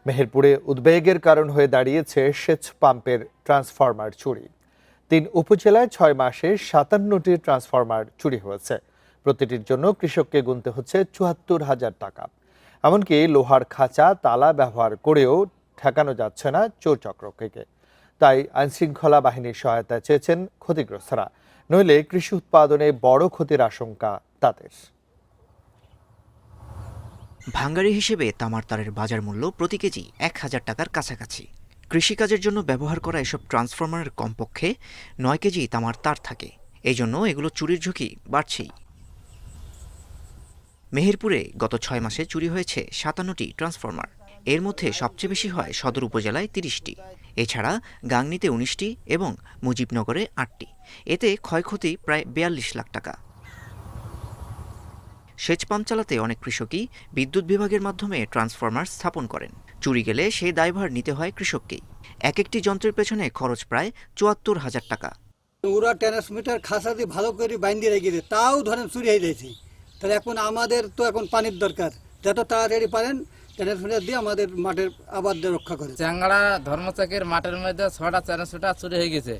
মেহেরপুরে উদ্বেগের কারণ হয়ে দাঁড়িয়েছে সেচ পাম্পের ট্রান্সফরমার চুরি। ৩ উপজেলায় ৬ মাসে ৫৭টি ট্রান্সফরমার চুরি হয়েছে। প্রতিটির জন্য কৃষককে গুনতে হচ্ছে ৭৪,০০০ টাকা। এমনকি লোহার খাঁচা তালা ব্যবহার করেও ঠেকানো যাচ্ছে না চোর চক্রকে। তাই আইনশৃঙ্খলা বাহিনীর সহায়তা চেয়েছেন ক্ষতিগ্রস্তরা, নইলে কৃষি উৎপাদনে বড় ক্ষতির আশঙ্কা তাদের। ভাঙ্গারি হিসেবে তামার তারের বাজার মূল্য প্রতি কেজি ১,০০০ টাকার কাছাকাছি। কৃষিকাজের জন্য ব্যবহার করা এসব ট্রান্সফরমারের কমপক্ষে ৯ কেজি তামার তার থাকে। এই জন্য এগুলো চুরির ঝুঁকি বাড়ছেই। মেহেরপুরে গত ৬ মাসে চুরি হয়েছে ৫৭টি ট্রান্সফরমার। এর মধ্যে সবচেয়ে বেশি হয় সদর উপজেলায় ৩০টি, এছাড়া গাংনীতে ১৯টি এবং মুজিবনগরে ৮টি। এতে ক্ষয়ক্ষতি প্রায় ৪২ লাখ টাকা। সেচ পাম্প চালাতে অনেক কৃষকই বিদ্যুৎ বিভাগের মাধ্যমে ট্রান্সফরমার স্থাপন করেন। চুরি গেলে সেই দায়ভার নিতে হয় কৃষককেই। এক একটি যন্ত্রের পেছনে খরচ প্রায় ৭৪,০০০ টাকা। ওরা ট্রান্সমিটার খাসা দিয়ে ভালো করে বাইন্দে রেখে দেয়, তাও ধরেন চুরি হয়ে যাচ্ছে। তাহলে এখন আমাদের তো এখন পানির দরকার, যত তাড়াতাড়ি পারেন ট্রান্সমিটার দিয়ে আমাদের মাঠের আবাদ রক্ষা করে। চ্যাংড়া ধর্মচাকের মাঠের মধ্যে ৬টা ট্রান্সমিটার চুরি হয়ে গেছে,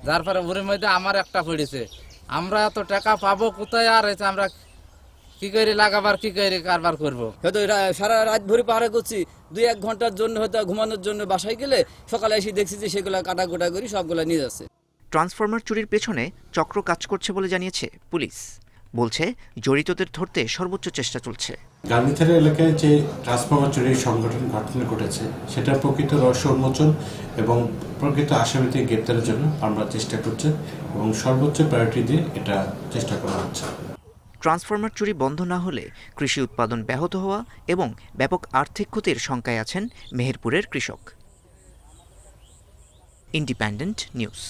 যার পরে ওর মধ্যে আমার একটা পড়েছে। আমরা এত টাকা পাবো কোথায়, আর আমরা কি করে লাগাবার কি করে কারবার করবো। হয়তো সারা রাত ভরে পাহারা করছি, ২-১ ঘন্টার জন্য হয়তো ঘুমানোর জন্য বাসায় গেলে সকালে এসে দেখছি যে সেগুলো কাটাকুটা করি সবগুলো নিয়ে যাচ্ছে। ট্রান্সফরমার চুরির পেছনে চক্র কাজ করছে বলে জানিয়েছে পুলিশ। বলছে জড়িতদের ধরতে সর্বোচ্চ চেষ্টা চলছে। গান্ধীথানা এলাকায় যে ট্রান্সফরমার চুরির সংগঠন ঘটনা ঘটেছে সেটার প্রকৃত রহস্য উন্মোচন এবং প্রকৃত আসামিদের গ্রেপ্তারের জন্য আমরা চেষ্টা করছি এবং সর্বোচ্চ প্রায়োরিটি দিয়ে এটা চেষ্টা করা হচ্ছে। ট্রান্সফরমার চুরি বন্ধ না হলে কৃষি উৎপাদন ব্যাহত হওয়া এবং ব্যাপক আর্থিক ক্ষতির শঙ্কায় আছেন মেহেরপুরের কৃষক। Independent news.